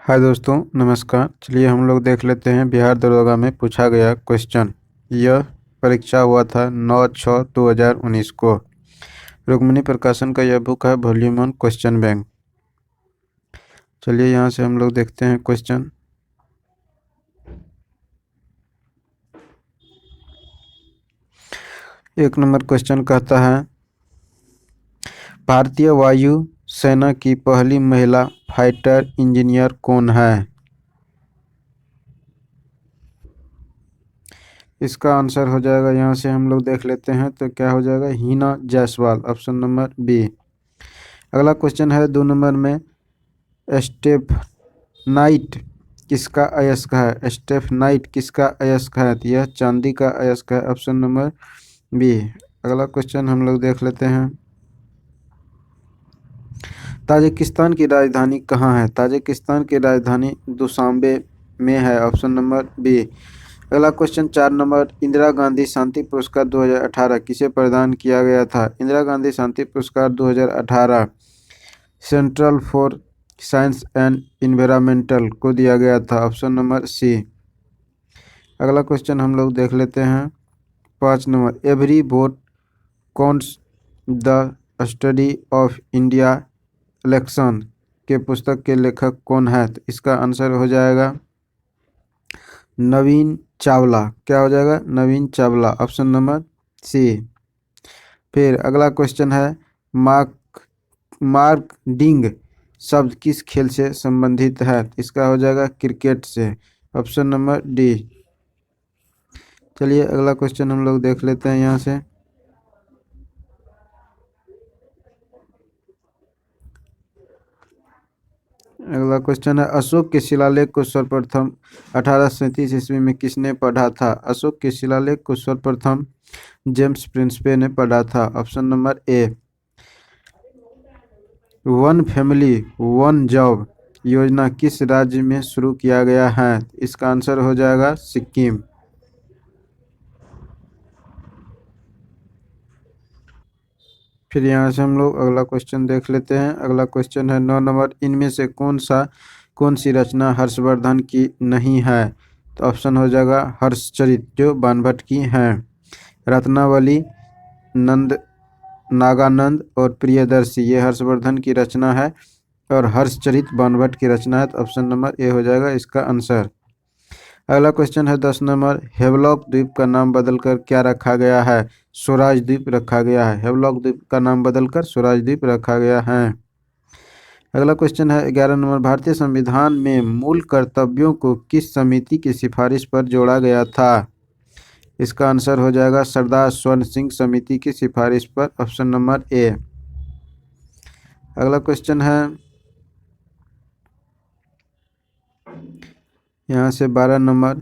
हाय दोस्तों, नमस्कार। चलिए हम लोग देख लेते हैं बिहार दरोगा में पूछा गया क्वेश्चन। यह परीक्षा हुआ था 9/6/2019 को। रुक्मिणी प्रकाशन का यह बुक है, वॉल्यूम 1 क्वेश्चन बैंक। चलिए यहाँ से हम लोग देखते हैं क्वेश्चन। एक नंबर क्वेश्चन कहता है, भारतीय वायु सेना की पहली महिला फाइटर इंजीनियर कौन है? इसका आंसर हो जाएगा, यहाँ से हम लोग देख लेते हैं तो क्या हो जाएगा, Hina Jaiswal, option number B. अगला क्वेश्चन है 2 नंबर में, स्टेफ नाइट किसका अयस्क है? स्टेफ नाइट किसका अयस्क है? तो यह चांदी का अयस्क है, ऑप्शन नंबर बी। अगला क्वेश्चन हम लोग देख लेते हैं, ताजिकिस्तान की राजधानी कहाँ है? ताजिकिस्तान की राजधानी दुशांबे में है, ऑप्शन नंबर बी। अगला क्वेश्चन 4 नंबर, इंदिरा गांधी शांति पुरस्कार 2018 किसे प्रदान किया गया था? इंदिरा गांधी शांति पुरस्कार 2018 central for science and environmental को दिया गया था, ऑप्शन नंबर सी। अगला क्वेश्चन हम लोग देख लेते हैं 5 number, every vote counts the study of India election के पुस्तक के लेखक कौन है? तो इसका आंसर हो जाएगा नवीन चावला। क्या हो जाएगा? नवीन चावला, ऑप्शन नंबर सी। फिर अगला क्वेश्चन है, मार्कडिंग शब्द किस खेल से संबंधित है? इसका हो जाएगा क्रिकेट से, ऑप्शन नंबर डी। चलिए अगला क्वेश्चन हम लोग देख लेते हैं यहाँ से। अगला क्वेश्चन है, अशोक के शिलालेख को सर्वप्रथम 1837 ईस्वी में किसने पढ़ा था? अशोक के शिलालेख को सर्वप्रथम जेम्स प्रिंसपे ने पढ़ा था, ऑप्शन नंबर ए। वन फैमिली वन जॉब योजना किस राज्य में शुरू किया गया है? इसका आंसर हो जाएगा सिक्किम। फिर यहाँ से हम लोग अगला क्वेश्चन देख लेते हैं। अगला क्वेश्चन है 9 नंबर, इनमें से कौन सी रचना हर्षवर्धन की नहीं है? तो ऑप्शन हो जाएगा हर्षचरित, जो बाणभट्ट की है। रत्नावली, नंद नागानंद और प्रियदर्शी ये हर्षवर्धन की रचना है, और हर्षचरित बाणभट्ट की रचना है, तो ऑप्शन नंबर ए हो जाएगा इसका आंसर। अगला क्वेश्चन है 10 नंबर, हेवलॉक द्वीप का नाम बदलकर क्या रखा गया है? स्वराज द्वीप रखा गया है। हेवलॉक द्वीप का नाम बदलकर स्वराज द्वीप रखा गया है। अगला क्वेश्चन है 11 नंबर, भारतीय संविधान में मूल कर्तव्यों को किस समिति की सिफारिश पर जोड़ा गया था? इसका आंसर हो जाएगा सरदार स्वर्ण सिंह समिति की सिफारिश पर, ऑप्शन नंबर ए। अगला क्वेश्चन है यहाँ से 12 नंबर,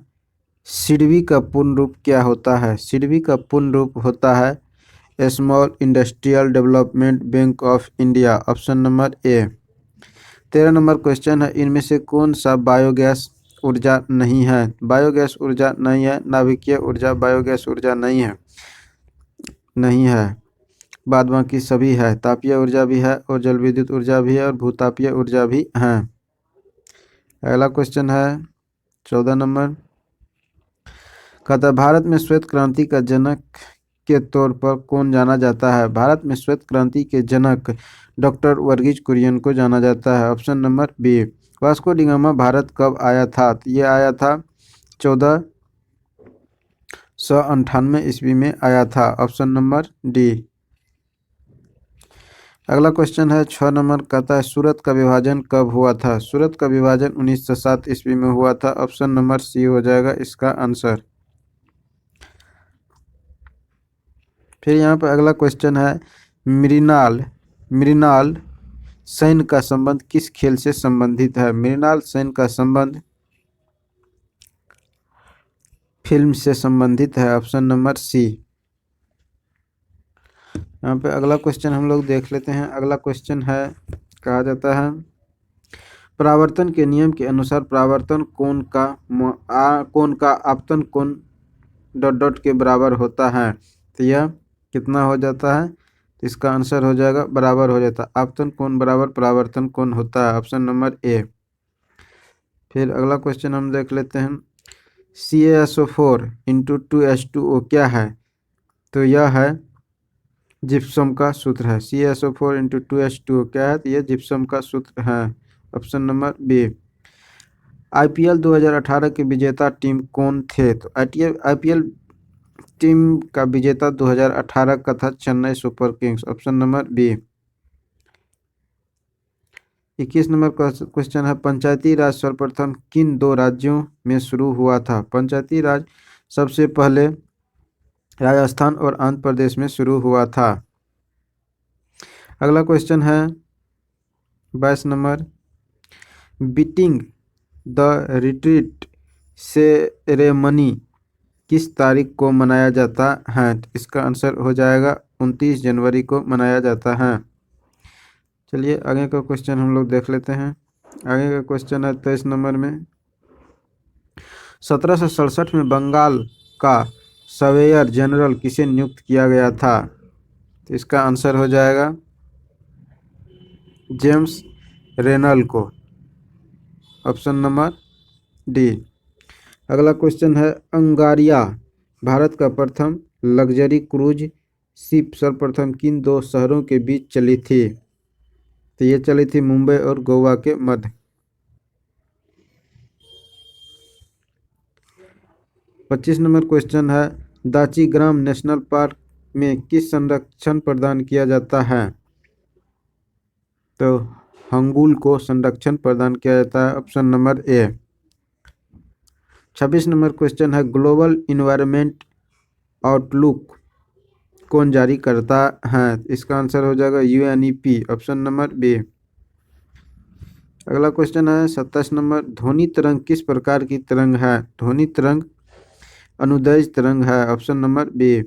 सिडबी का पूर्ण रूप क्या होता है? सिडबी का पूर्ण रूप होता है small industrial development bank of India, option number A. 13 number question है, इनमें से कौन सा बायोगैस ऊर्जा नहीं है? बायोगैस ऊर्जा नहीं है, नाभिकीय ऊर्जा बायोगैस ऊर्जा नहीं है, बाद बाकी सभी है। तापीय ऊर्जा भी है, और जल विद्युत ऊर्जा भी है, और भूतापीय ऊर्जा भी है। अगला क्वेश्चन है 14 नंबर, कहता है, भारत में श्वेत क्रांति का जनक के तौर पर कौन जाना जाता है? भारत में श्वेत क्रांति के जनक डॉक्टर वर्गीज कुरियन को जाना जाता है, option number B. Vasco da Gama Bharat कब आया था? तो ये आया था 1498 ईस्वी में आया था, ऑप्शन नंबर डी। अगला क्वेश्चन है 6 नंबर, कहता है, सूरत का विभाजन कब हुआ था? सूरत का विभाजन 1907 ईस्वी में हुआ था, ऑप्शन नंबर सी हो जाएगा इसका आंसर। फिर यहाँ पर अगला क्वेश्चन है, मृणाल सेन का संबंध किस खेल से संबंधित है? मृणाल सेन का संबंध फिल्म से संबंधित है, ऑप्शन नंबर सी। यहाँ पे अगला क्वेश्चन हम लोग देख लेते हैं। अगला क्वेश्चन है, कहा जाता है, परावर्तन के नियम के अनुसार परावर्तन कोण का आपतन कोण ... के बराबर होता है, तो यह कितना हो जाता है? तो इसका आंसर हो जाएगा बराबर हो जाता है। आपतन कोण बराबर परावर्तन कोण होता है, ऑप्शन नंबर ए। फिर अगला क्वेश्चन हम देख लेते हैं, CaSO4 × 2H2O क्या है? तो यह है जिप्सम का सूत्र है। CaSO4 × 2H2O क्या है? तो यह जिप्सम का सूत्र है। Option number B. IPL 2018 के विजेता टीम कौन थे? तो IPL टीम का विजेता 2018 का था Chennai Super Kings. Option number B. 21 number का क्वेश्चन है, पंचायती राज सर्वप्रथम किन दो राज्यों में शुरू हुआ था? पंचायती राज सबसे पहले राजस्थान और आंध्र प्रदेश में शुरू हुआ था। अगला क्वेश्चन है 22 number, beating the retreat ceremony किस तारीख को मनाया जाता है? इसका आंसर हो जाएगा 29 जनवरी को मनाया जाता है। चलिए आगे का क्वेश्चन हम लोग देख लेते हैं। आगे का क्वेश्चन है 23 नंबर में, 1767 में बंगाल का सवेयर जनरल किसे नियुक्त किया गया था? तो इसका आंसर हो जाएगा जेम्स रेनल को। Option number D. अगला क्वेश्चन है, अंगारिया भारत का प्रथम लग्जरी क्रूज शिप सर्वप्रथम किन दो शहरों के बीच चली थी? तो ये चली थी मुंबई और गोवा के मध्य। 25 नंबर क्वेश्चन है, दाचीग्राम नेशनल पार्क में किस संरक्षण प्रदान किया जाता है? तो हंगुल को संरक्षण प्रदान किया जाता है। Option number A. 26 number question है, ग्लोबल इन्वायरमेंट आउटलुक कौन जारी करता है? इसका आंसर हो जाएगा UNEP। Option number B. अगला क्वेश्चन है 27 नंबर, ध्वनि तरंग किस प्रकार की तरंग है? ध्वनि तरंग अनुदैर्ध्य तरंग है। Option number B.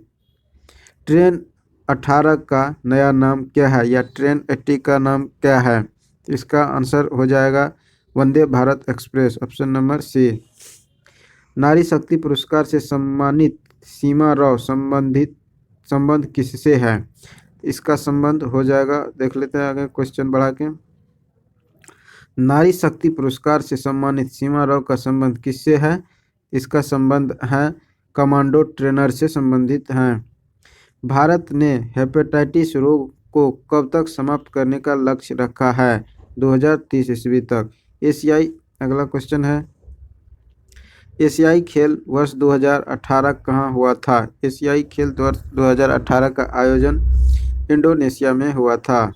ट्रेन 18 का नया नाम क्या है, या ट्रेन 80 का नाम क्या है? इसका आंसर हो जाएगा Vande Bharat express. Option number C. Nari Shakti पुरस्कार से सम्मानित सीमा राव संबंध किससे है? इसका संबंध हो जाएगा, देख लेते हैं आगे क्वेश्चन बढ़ा के। नारी शक्ति पुरस्कार से सम्मानित सीमा राव का संबंध किससे है? इसका संबंध है कमांडो ट्रेनर से संबंधित हैं। भारत ने हेपेटाइटिस रोग को कब तक समाप्त करने का लक्ष्य रखा है? 2030 ईस्वी तक। एशियाई अगला क्वेश्चन है, एशियाई खेल वर्ष 2018 कहाँ हुआ था? एशियाई खेल वर्ष 2018 का आयोजन इंडोनेशिया में हुआ था।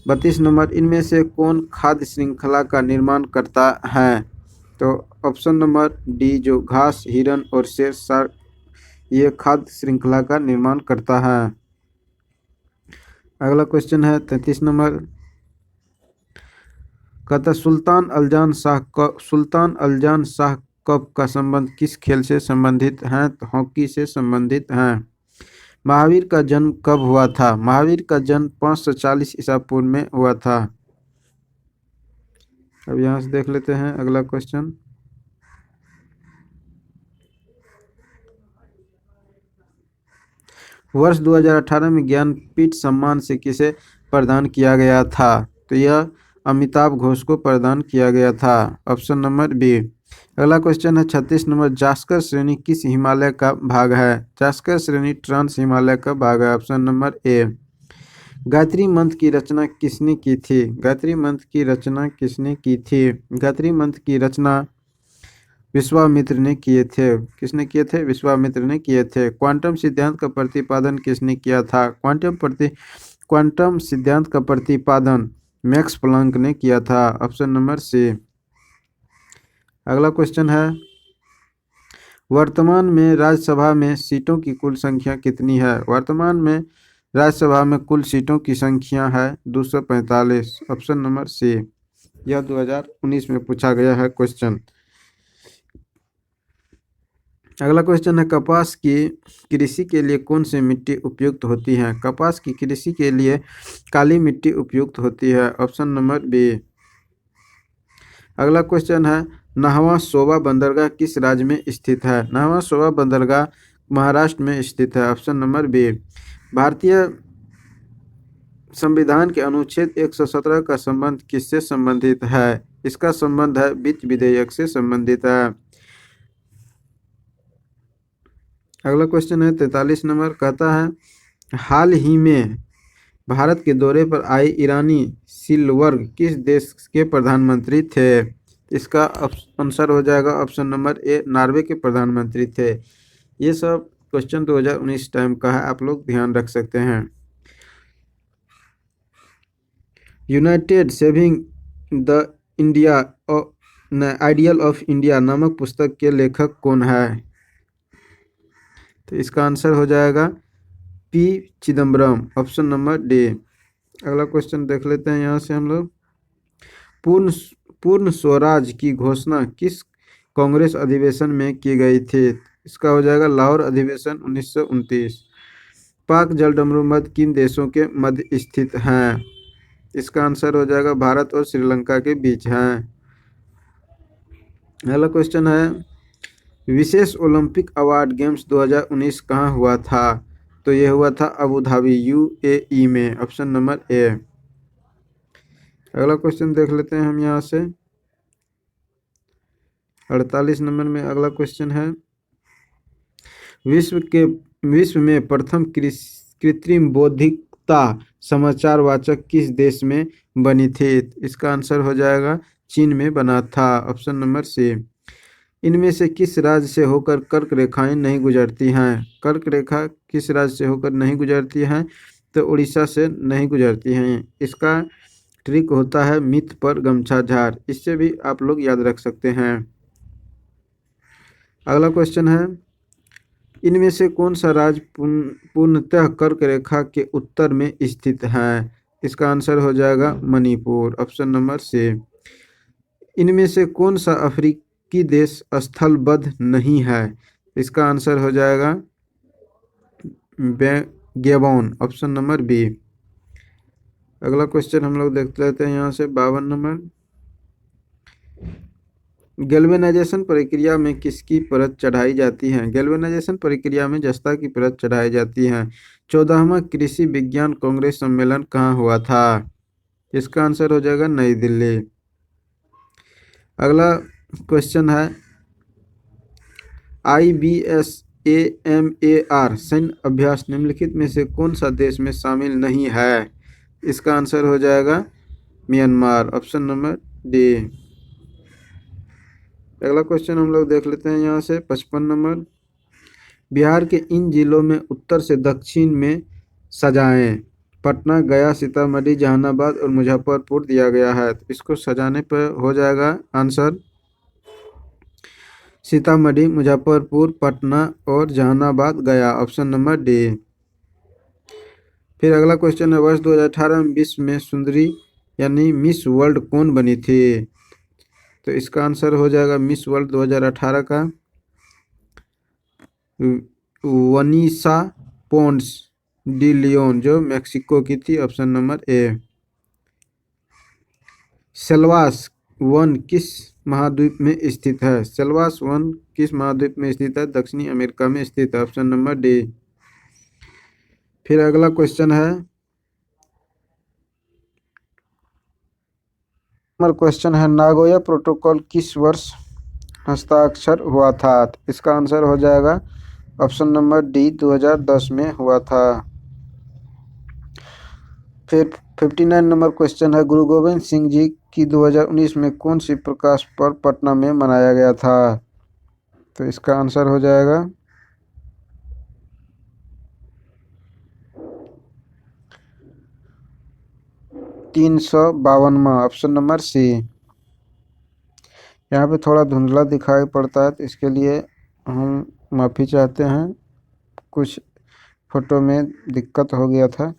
32 नंबर, इनमें से कौन खाद्य श्रृंखला का निर्माण करता है? तो ऑप्शन नंबर डी, जो घास, हिरन और शेर ये खाद्य श्रृंखला का निर्माण करता है। अगला क्वेश्चन है 33 नंबर, कहता सुल्तान अल्जान शाह कप का संबंध किस खेल से संबंधित है? तो हॉकी से संबंधित है। महावीर का जन्म कब हुआ था? महावीर का जन्म 540 ईसा पूर्व में हुआ था। अब यहाँ से देख लेते हैं अगला क्वेश्चन। वर्ष 2018 में ज्ञानपीठ सम्मान से किसे प्रदान किया गया था? तो यह अमिताभ घोष को प्रदान किया गया था। Option number B. अगला क्वेश्चन है 36 नंबर, जास्कर श्रेणी किस हिमालय का भाग है? जास्कर श्रेणी ट्रांस हिमालय का भाग है। ऑप्शन नंबर ए। गायत्री मंत्र की रचना किसने की थी? गायत्री मंत्र की रचना किसने की थी? गायत्री मंत्र की रचना विश्वामित्र ने किए थे। किसने किए थे? विश्वामित्र ने किए थे। क्वांटम सिद्धांत का प्रतिपादन किसने किया था? क्वांटम सिद्धांत का प्रतिपादन मैक्स प्लैंक ने किया था। Option number C. अगला क्वेश्चन है, वर्तमान में राज्यसभा में सीटों की कुल संख्या कितनी है? वर्तमान में राज्यसभा में कुल सीटों की संख्या है 245। Option number C. यह 2019 में पूछा गया है क्वेश्चन। अगला क्वेश्चन है, कपास की कृषि के लिए कौन सी मिट्टी उपयुक्त होती है? कपास की कृषि के लिए काली मिट्टी उपयुक्त होती है। Option number B. अगला क्वेश्चन है, नाहवा सोबा बंदरगाह किस राज्य में स्थित है? नाहवा सोबा बंदरगाह महाराष्ट्र में स्थित है। Option number B. भारतीय संविधान के अनुच्छेद 117 का संबंध किससे संबंधित है? इसका संबंध है वित्त विधेयक से संबंधित है। अगला क्वेश्चन है 43 नंबर, कहता है हाल ही में भारत के दौरे पर आए ईरानी सिलवर्ग किस देश के प्रधानमंत्री थे? इसका आंसर हो जाएगा ऑप्शन नंबर ए, नॉर्वे के प्रधानमंत्री थे। ये सब क्वेश्चन 2019 टाइम का है, आप लोग ध्यान रख सकते हैं। United saving the India ideal of India नामक पुस्तक के लेखक कौन है? तो इसका आंसर हो जाएगा P Chidambaram, option number D. अगला क्वेश्चन देख लेते हैं यहाँ से हम लोग, पूर्ण पूर्ण स्वराज की घोषणा किस कांग्रेस अधिवेशन में की गई थी? इसका हो जाएगा लाहौर अधिवेशन 1929। पाक जलडमरू मध्य किन देशों के मध्य स्थित हैं? इसका आंसर हो जाएगा भारत और श्रीलंका के बीच हैं। अगला क्वेश्चन है विशेष ओलंपिक अवार्ड गेम्स 2019 कहाँ हुआ था? तो ये हुआ था अबू धाबी यूएई में, ऑप्शन नंबर ए। अगला क्वेश्चन देख लेते हैं हम यहाँ से 48 नंबर में। अगला क्वेश्चन है विश्व में प्रथम कृत्रिम बौद्धिकता समाचार वाचक किस देश में बनी थी? इसका आंसर हो जाएगा चीन में बना था, ऑप्शन नंबर सी। इनमें से किस राज्य से होकर कर्क रेखाएं नहीं गुजरती हैं? कर्क रेखा किस राज्य से होकर नहीं गुजरती हैं? तो उड़ीसा से नहीं गुजरती हैं। इसका ट्रिक होता है मिथ पर गमछा झार, इससे भी आप लोग याद रख सकते हैं। अगला क्वेश्चन है इनमें से कौन सा राज्य पूर्णतः कर्क रेखा के उत्तर में स्थित है? इसका आंसर हो जाएगा मणिपुर, ऑप्शन नंबर सी। इनमें से कौन सा अफ्रीकी देश स्थलबद्ध नहीं है? इसका आंसर हो जाएगा गैबोन, ऑप्शन नंबर बी। अगला क्वेश्चन हम लोग देखते रहते हैं यहाँ से 52 नंबर, गैल्वेनाइजेशन प्रक्रिया में किसकी परत चढ़ाई जाती है? गैल्वेनाइजेशन प्रक्रिया में जस्ता की परत चढ़ाई जाती है। 14वां कृषि विज्ञान कांग्रेस सम्मेलन कहाँ हुआ था? इसका आंसर हो जाएगा नई दिल्ली। अगला क्वेश्चन है IBSAMAR सैन्य अभ्यास निम्नलिखित में से कौन सा देश में शामिल नहीं है? इसका आंसर हो जाएगा म्यांमार, ऑप्शन नंबर डी। अगला क्वेश्चन हम लोग देख लेते हैं यहाँ से 55 नंबर, बिहार के इन जिलों में उत्तर से दक्षिण में सजाएं पटना, गया, सीतामढ़ी, जहानाबाद और मुजफ्फरपुर दिया गया है। तो इसको सजाने पर हो जाएगा आंसर सीतामढ़ी, मुजफ्फरपुर, पटना और जहानाबाद, गया, ऑप्शन नंबर डी। फिर अगला क्वेश्चन है वर्ष 2018 में विश्व में सुंदरी यानी मिस वर्ल्ड कौन बनी थी? तो इसका आंसर हो जाएगा मिस वर्ल्ड 2018 का वनीसा पोन्स डी लियोन जो मैक्सिको की थी, ऑप्शन नंबर ए। सेल्वास वन किस महाद्वीप में स्थित है? सेल्वास वन किस महाद्वीप में स्थित है? दक्षिणी अमेरिका में स्थित है, ऑप्शन नंबर डी। फिर अगला क्वेश्चन है नागोया प्रोटोकॉल किस वर्ष हस्ताक्षर हुआ था? इसका आंसर हो जाएगा ऑप्शन नंबर डी 2010 में हुआ था। फिर 59 नंबर क्वेश्चन है गुरु गोविंद सिंह जी की 2019 में कौन सी प्रकाश पर्व पटना में मनाया गया था? तो इसका आंसर हो जाएगा 352वां, ऑप्शन नंबर सी। यहाँ पे थोड़ा धुंधला दिखाई पड़ता है तो इसके लिए हम माफ़ी चाहते हैं, कुछ फोटो में दिक्कत हो गया था।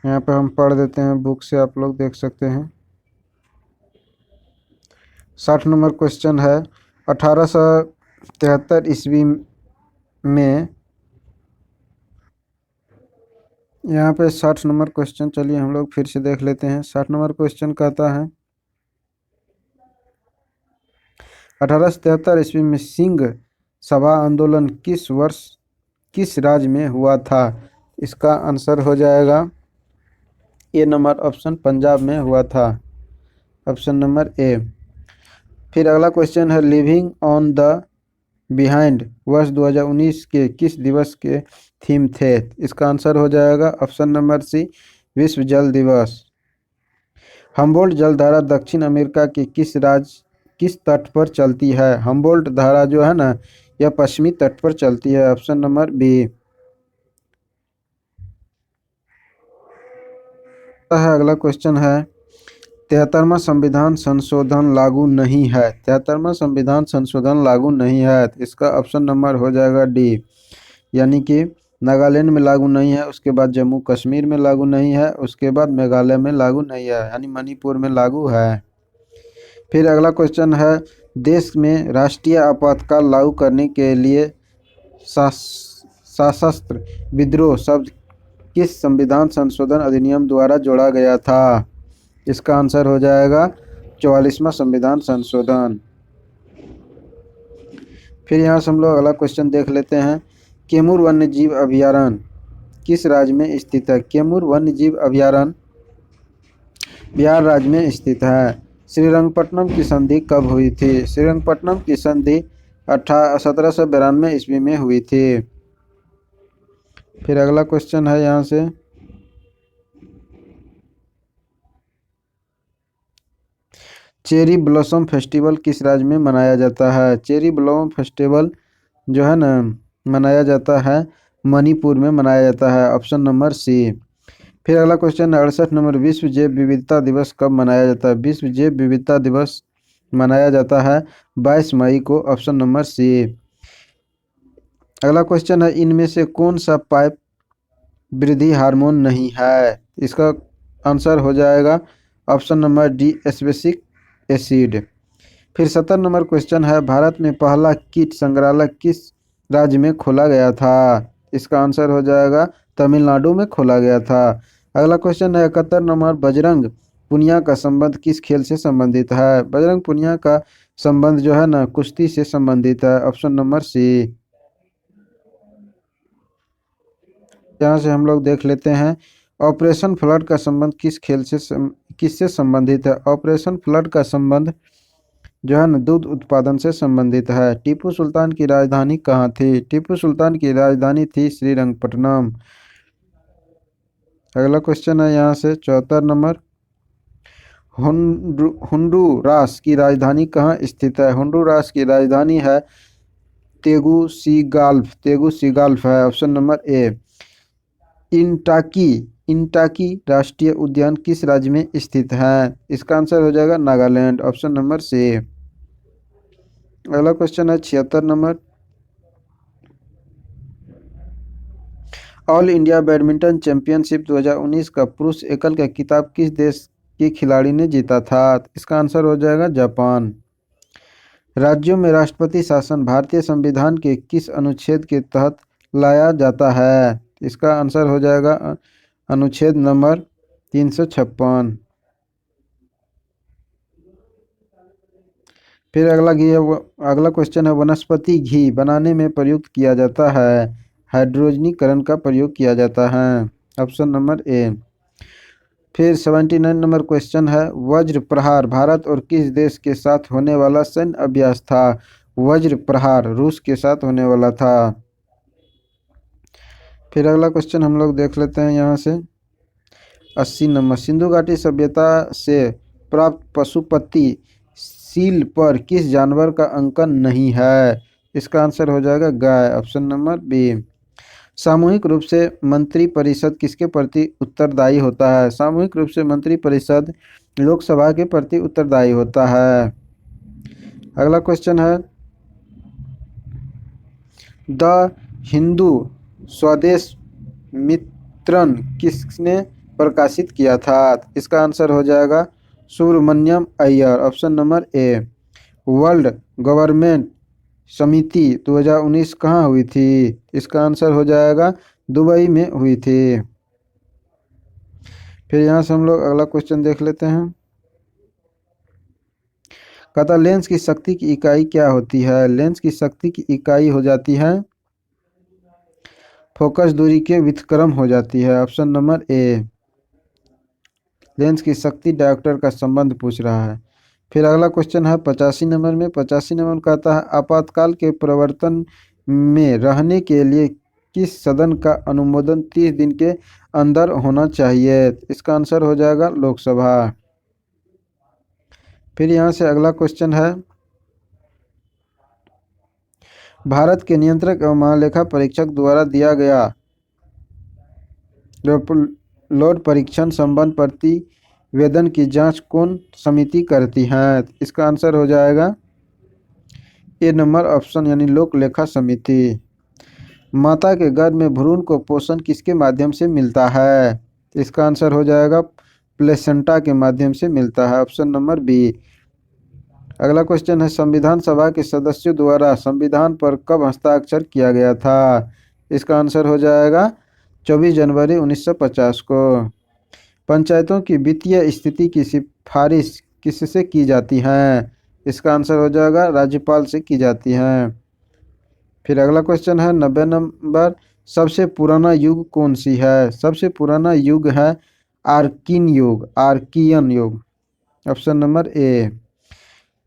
यहाँ पे हम पढ़ देते हैं, बुक से आप लोग देख सकते हैं। 60 नंबर क्वेश्चन है 1873 ईस्वी में, यहाँ पे 60 नंबर क्वेश्चन, चलिए हम लोग फिर से देख लेते हैं। 60 नंबर क्वेश्चन कहता है 1873 ईस्वी में सिंह सभा आंदोलन किस राज्य में हुआ था? इसका आंसर हो जाएगा ए नंबर ऑप्शन, पंजाब में हुआ था। ऑप्शन नंबर ए। फिर अगला क्वेश्चन है, लिविंग ऑन द बिहाइंड वर्ष 2019 के किस दिवस के थीम थे? इसका आंसर हो जाएगा ऑप्शन नंबर सी, विश्व जल दिवस। हम्बोल्ट जलधारा दक्षिण अमेरिका के किस तट पर चलती है? हम्बोल्ट धारा जो है ना, यह पश्चिमी तट पर चलती है। ऑप्शन नंबर बी है। अगला क्वेश्चन है, 73वां संविधान संशोधन लागू नहीं है। 73वां संविधान संशोधन लागू नहीं है, इसका ऑप्शन नंबर हो जाएगा डी, यानी कि नागालैंड में लागू नहीं है, उसके बाद जम्मू कश्मीर में लागू नहीं है, उसके बाद मेघालय में लागू नहीं है, यानी मणिपुर में लागू है। फिर अगला क्वेश्चन है, देश में राष्ट्रीय आपातकाल लागू करने के लिए सशस्त्र विद्रोह शब्द किस संविधान संशोधन अधिनियम द्वारा जोड़ा गया था? इसका आंसर हो जाएगा 44वां संविधान संशोधन। फिर यहाँ से हम लोग अगला क्वेश्चन देख लेते हैं, कैमूर वन्य जीव अभयारण्य किस राज्य में स्थित है? कैमूर वन्य जीव अभयारण्य बिहार राज्य में स्थित है। श्रीरंगपट्टनम की संधि कब हुई थी? श्रीरंगपट्टनम की संधि 1792 ईस्वी में हुई थी। फिर अगला क्वेश्चन है यहाँ से, चेरी ब्लॉसम फेस्टिवल किस राज्य में मनाया जाता है? चेरी ब्लॉसम फेस्टिवल जो है ना, मनाया जाता है मणिपुर में मनाया जाता है। Option number C. फिर अगला क्वेश्चन 68 नंबर, विश्व जैव विविधता दिवस कब मनाया जाता है? विश्व जैव विविधता दिवस मनाया जाता है 22 मई को। Option number C. अगला क्वेश्चन है, इनमें से कौन सा पाइप वृद्धि हार्मोन नहीं है? इसका आंसर हो जाएगा ऑप्शन नंबर डी, एस्बेसिक एसिड। फिर 70 नंबर क्वेश्चन है, भारत में पहला कीट संग्रहालय किस राज्य में खोला गया था? इसका आंसर हो जाएगा तमिलनाडु में खोला गया था। अगला क्वेश्चन है 71 नंबर, बजरंग पुनिया का संबंध किस खेल से संबंधित है? बजरंग पुनिया का संबंध जो है ना, कुश्ती से संबंधित है। Option number C. यहाँ से हम लोग देख लेते हैं, ऑपरेशन फ्लड का संबंध किससे संबंधित है? ऑपरेशन फ्लड का संबंध जो है ना, दूध उत्पादन से संबंधित है। टीपू सुल्तान की राजधानी कहाँ थी? टीपू सुल्तान की राजधानी थी श्रीरंगपट्टनम। अगला क्वेश्चन है यहाँ से 74 नंबर, होंडुरास की राजधानी कहाँ स्थित है? होंडुरास की राजधानी है तेगुसिगाल्फ है। ऑप्शन नंबर ए। इंटाकी राष्ट्रीय उद्यान किस राज्य में स्थित है? इसका आंसर हो जाएगा नागालैंड। Option number C. अगला क्वेश्चन है 76 number, all India badminton championship 2019 का पुरुष एकल का खिताब किस देश के खिलाड़ी ने जीता था? इसका आंसर हो जाएगा जापान। राज्यों में राष्ट्रपति शासन भारतीय संविधान के किस अनुच्छेद के तहत लाया जाता है? इसका आंसर हो जाएगा अनुच्छेद नंबर 356। फिर अगला क्वेश्चन है, वनस्पति घी बनाने में प्रयुक्त किया जाता है, हाइड्रोजनीकरण का प्रयोग किया जाता है। ऑप्शन नंबर ए। फिर 79 नंबर क्वेश्चन है, वज्र प्रहार भारत और किस देश के साथ होने वाला सैन्य अभ्यास था? वज्र प्रहार रूस के साथ होने वाला था। फिर अगला क्वेश्चन हम लोग देख लेते हैं यहाँ से 80 नंबर, सिंधु घाटी सभ्यता से प्राप्त पशुपति सील पर किस जानवर का अंकन नहीं है? इसका आंसर हो जाएगा गाय। Option number B. सामूहिक रूप से मंत्रिपरिषद किसके प्रति उत्तरदायी होता है? सामूहिक रूप से मंत्रिपरिषद लोकसभा के प्रति उत्तरदायी होता है। अगला क्वेश्चन है, द हिंदू स्वदेश मित्रन किसने प्रकाशित किया था? इसका आंसर हो जाएगा Subramaniam Iyer. Option number A. World government समिति 2019 कहाँ हुई थी? इसका आंसर हो जाएगा दुबई में हुई थी। फिर यहाँ से हम लोग अगला क्वेश्चन देख लेते हैं, कहता लेंस की शक्ति की इकाई क्या होती है? लेंस की शक्ति की इकाई हो जाती है फोकस दूरी के व्युत्क्रम हो जाती है। ऑप्शन नंबर ए। लेंस की शक्ति डायोप्टर का संबंध पूछ रहा है। फिर अगला क्वेश्चन है 85 नंबर में। 85 नंबर कहता है आपातकाल के प्रवर्तन में रहने के लिए किस सदन का अनुमोदन 30 दिन के अंदर होना चाहिए? इसका आंसर हो जाएगा लोकसभा। फिर यहाँ से अगला क्वेश्चन है भारत के नियंत्रक एवं महालेखा परीक्षक द्वारा दिया गया लोड परीक्षण संबंध प्रतिवेदन की जांच कौन समिति करती है? इसका आंसर हो जाएगा ए नंबर ऑप्शन यानी लोक लेखा समिति। माता के गर्भ में भ्रूण को पोषण किसके माध्यम से मिलता है? इसका आंसर हो जाएगा प्लेसेंटा के माध्यम से मिलता है। Option number B. अगला क्वेश्चन है संविधान सभा के सदस्यों द्वारा संविधान पर कब हस्ताक्षर किया गया था? इसका आंसर हो जाएगा 24 जनवरी 1950 को। पंचायतों की वित्तीय स्थिति की सिफारिश किससे की जाती है? इसका आंसर हो जाएगा राज्यपाल से की जाती है। फिर अगला क्वेश्चन है 90 नंबर। सबसे पुराना युग कौन सी है? सबसे पुराना युग है आर्कियन युग। आर्कियन युग। ऑप्शन नंबर ए।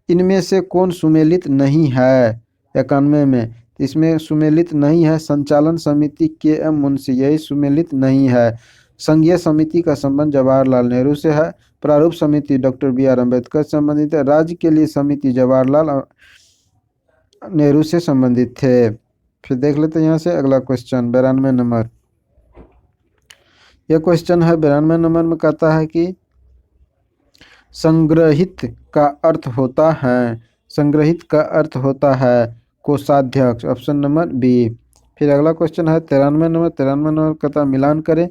इनमें से कौन सुमेलित नहीं है? 91 में इसमें सुमेलित नहीं है संचालन समिति के एम मुंशी, यही सुमेलित नहीं है। संघीय समिति का संबंध जवाहरलाल नेहरू से है। प्रारूप समिति डॉक्टर बी आर अम्बेडकर से संबंधित है। राज्य के लिए समिति जवाहरलाल नेहरू से संबंधित थे। फिर देख लेते हैं यहाँ से अगला क्वेश्चन 92 नंबर। यह क्वेश्चन है 92 नंबर में कहता है कि संग्रहित का अर्थ होता है। संग्रहित का अर्थ होता है कोषाध्यक्ष। Option number B. फिर अगला क्वेश्चन है 93 नंबर। 93 नंबर कहता मिलान करें।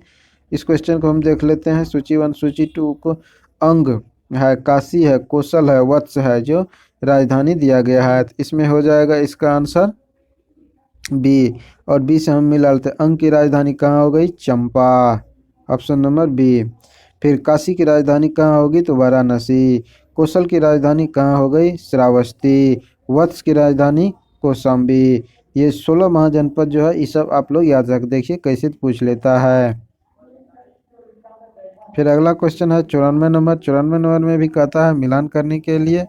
इस क्वेश्चन को हम देख लेते हैं। सूची 1 सूची 2 को अंग है, काशी है, कौशल है, वत्स है, जो राजधानी दिया गया है। इसमें हो जाएगा इसका आंसर बी। और बी से हम मिला लेते हैं। अंग की राजधानी कहाँ हो गई? चंपा। Option number B. फिर काशी की राजधानी कहाँ होगी? तो वाराणसी। कौशल की राजधानी कहाँ हो गई? श्रावस्ती। वत्स की राजधानी कौशाम्बी। ये 16 महाजनपद जो है ये सब आप लोग याद रख देखिए कैसे पूछ लेता है। फिर अगला क्वेश्चन है 94 नंबर। 94 नंबर में भी कहता है मिलान करने के लिए।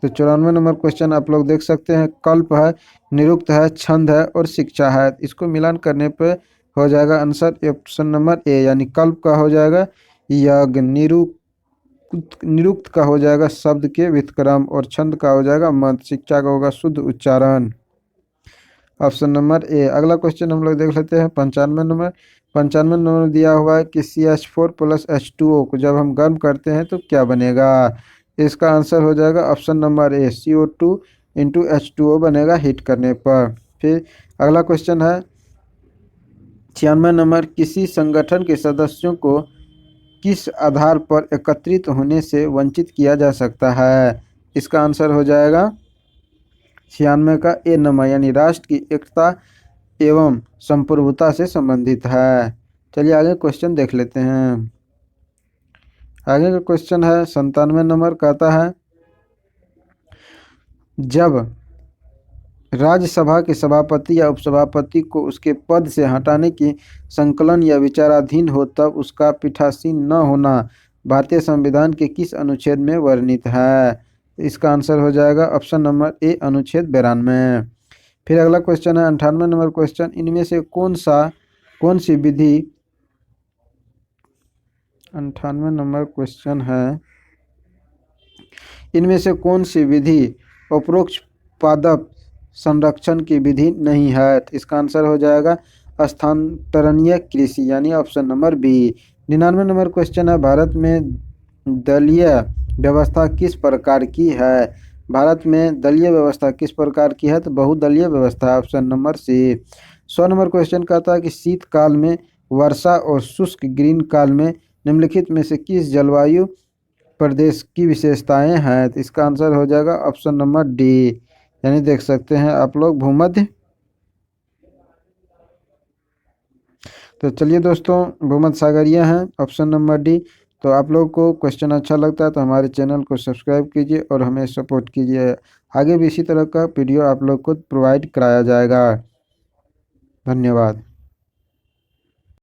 तो 94 नंबर क्वेश्चन आप लोग देख सकते हैं। कल्प है, निरुक्त है, छंद है और शिक्षा है। इसको मिलान करने पे हो जाएगा आंसर ऑप्शन नंबर ए यानी कल्प का हो जाएगा यज्ञ, निरुक्त का हो जाएगा शब्द के व्युत्क्रम और छंद का हो जाएगा मत, शिक्षा का होगा शुद्ध उच्चारण। ऑप्शन नंबर ए। अगला क्वेश्चन हम लोग देख लेते हैं 95 नंबर। 95 नंबर दिया हुआ है कि CH4 + H2O को जब हम गर्म करते हैं तो क्या बनेगा? इसका आंसर हो जाएगा ऑप्शन नंबर ए CO2 × H2O बनेगा हीट करने पर। फिर अगला क्वेश्चन है 96 नंबर। किसी संगठन के सदस्यों को किस आधार पर एकत्रित होने से वंचित किया जा सकता है? इसका आंसर हो जाएगा 96 का ए नंबर यानी राष्ट्र की एकता एवं संप्रभुता से संबंधित है। चलिए आगे क्वेश्चन देख लेते हैं। आगे का क्वेश्चन है 97 नंबर। कहता है जब राज्यसभा के सभापति या उपसभापति को उसके पद से हटाने की संकलन या विचाराधीन हो तब उसका पीठासीन न होना भारतीय संविधान के किस अनुच्छेद में वर्णित है? इसका आंसर हो जाएगा ऑप्शन नंबर ए अनुच्छेद 92। फिर अगला क्वेश्चन है 98 नंबर क्वेश्चन। इनमें से कौन सी विधि 98 नंबर क्वेश्चन है इनमें से कौन सी विधि उपरोक्त पादप संरक्षण की विधि नहीं है? इसका आंसर हो जाएगा स्थानांतरणीय कृषि यानी option number B. 99 number question है भारत में दलीय व्यवस्था किस प्रकार की है? भारत में दलीय व्यवस्था किस प्रकार की है? तो बहुदलीय व्यवस्था। Option number C. 100 number question कहता है कि शीतकाल में वर्षा और शुष्क ग्रीन काल में निम्नलिखित में से किस जलवायु प्रदेश की विशेषताएं हैं? तो इसका आंसर हो जाएगा ऑप्शन नंबर डी यानी देख सकते हैं आप लोग भूमध्य। तो चलिए दोस्तों भूमध्य सागरीय हैं ऑप्शन नंबर डी। तो आप लोग को क्वेश्चन अच्छा लगता है तो हमारे चैनल को सब्सक्राइब कीजिए और हमें सपोर्ट कीजिए। आगे भी इसी तरह का वीडियो आप लोग को प्रोवाइड कराया जाएगा। धन्यवाद।